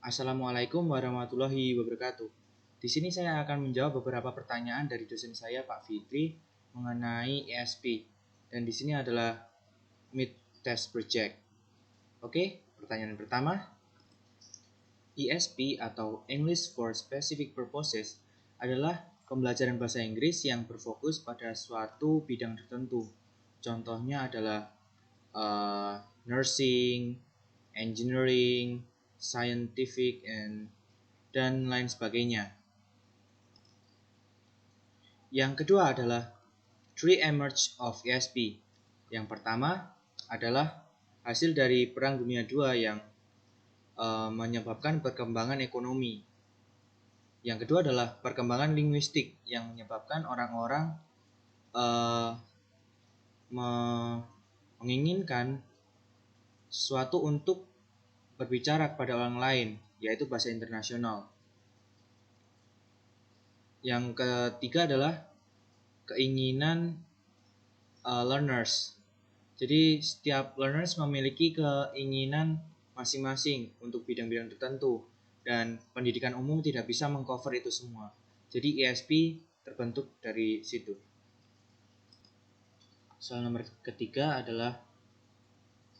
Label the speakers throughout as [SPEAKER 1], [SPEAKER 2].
[SPEAKER 1] Assalamualaikum warahmatullahi wabarakatuh. Di sini saya akan menjawab beberapa pertanyaan dari dosen saya Pak Fitri mengenai ESP. Dan di sini adalah Mid Test Project. Oke, pertanyaan pertama. ESP atau English for Specific Purposes adalah pembelajaran bahasa Inggris yang berfokus pada suatu bidang tertentu. Contohnya adalah nursing, engineering, scientific, dan lain sebagainya. Yang kedua adalah Three Emerge of ESP. Yang pertama adalah hasil dari Perang Dunia II yang menyebabkan perkembangan ekonomi. Yang kedua adalah perkembangan linguistik yang menyebabkan orang-orang menginginkan sesuatu untuk berbicara kepada orang lain, yaitu bahasa internasional. Yang ketiga adalah keinginan learners. Jadi setiap learners memiliki keinginan masing-masing untuk bidang-bidang tertentu, dan pendidikan umum tidak bisa mengcover itu semua. Jadi ESP terbentuk dari situ. Soal nomor ketiga adalah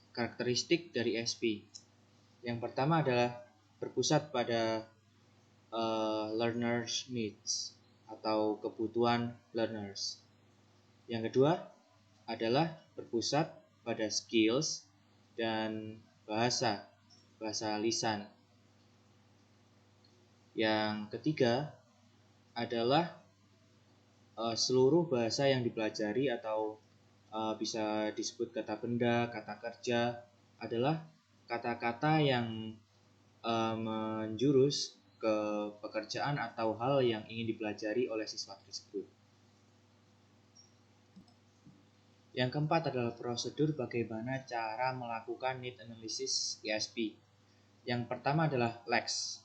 [SPEAKER 1] karakteristik dari ESP. Yang pertama adalah berpusat pada learners needs atau kebutuhan learners. Yang kedua adalah berpusat pada skills dan bahasa lisan. Yang ketiga adalah seluruh bahasa yang dipelajari atau bisa disebut kata benda, kata kerja adalah kata-kata yang menjurus ke pekerjaan atau hal yang ingin dipelajari oleh siswa tersebut. Yang keempat adalah prosedur bagaimana cara melakukan need analysis ESP. Yang pertama adalah lacks.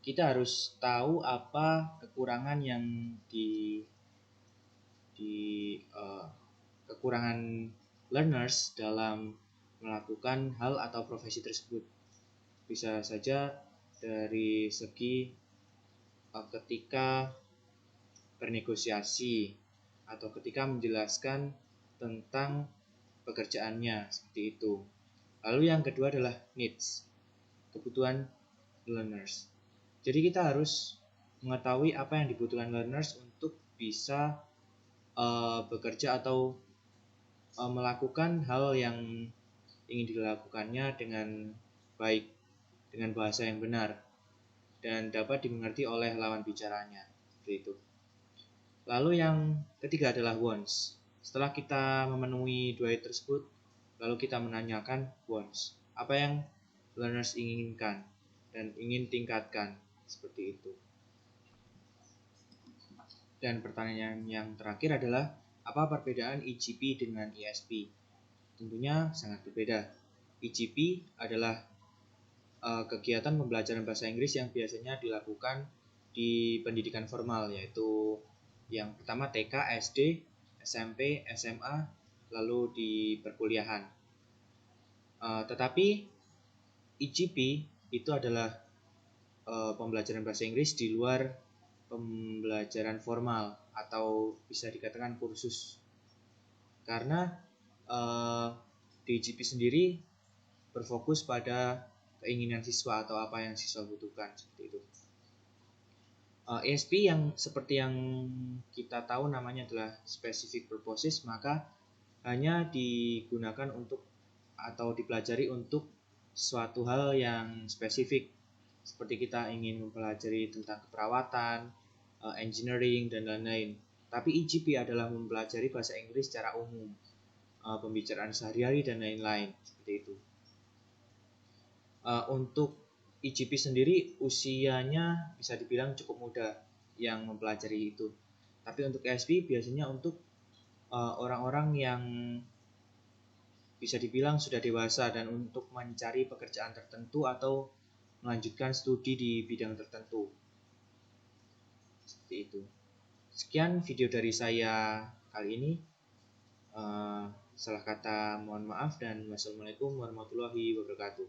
[SPEAKER 1] Kita harus tahu apa kekurangan yang kekurangan learners dalam melakukan hal atau profesi tersebut. Bisa saja dari segi ketika bernegosiasi atau ketika menjelaskan tentang pekerjaannya, seperti itu. Lalu yang kedua adalah needs, kebutuhan learners. Jadi kita harus mengetahui apa yang dibutuhkan learners untuk bisa bekerja atau melakukan hal yang ingin dilakukannya dengan baik, dengan bahasa yang benar, dan dapat dimengerti oleh lawan bicaranya, seperti itu. Lalu yang ketiga adalah wants. Setelah kita memenuhi dua itu tersebut, lalu kita menanyakan wants, apa yang learners inginkan dan ingin tingkatkan, seperti itu. Dan pertanyaan yang terakhir adalah apa perbedaan EGP dengan ESP? Tentunya sangat berbeda. EGP adalah kegiatan pembelajaran bahasa Inggris yang biasanya dilakukan di pendidikan formal, yaitu yang pertama TK, SD, SMP, SMA, lalu di perkuliahan. Tetapi EGP itu adalah pembelajaran bahasa Inggris di luar pembelajaran formal atau bisa dikatakan kursus. Karena di EGP sendiri berfokus pada keinginan siswa atau apa yang siswa butuhkan, seperti itu. ESP yang seperti yang kita tahu namanya adalah specific purposes, maka hanya digunakan untuk atau dipelajari untuk suatu hal yang spesifik, seperti kita ingin mempelajari tentang keperawatan, engineering, dan lain-lain. Tapi EGP adalah mempelajari bahasa Inggris secara umum, pembicaraan sehari-hari dan lain-lain, seperti itu. Untuk EGP sendiri usianya bisa dibilang cukup muda yang mempelajari itu. Tapi untuk ESP biasanya untuk orang-orang yang bisa dibilang sudah dewasa dan untuk mencari pekerjaan tertentu atau melanjutkan studi di bidang tertentu. Seperti itu. Sekian video dari saya kali ini. Salah kata mohon maaf, dan wassalamualaikum warahmatullahi wabarakatuh.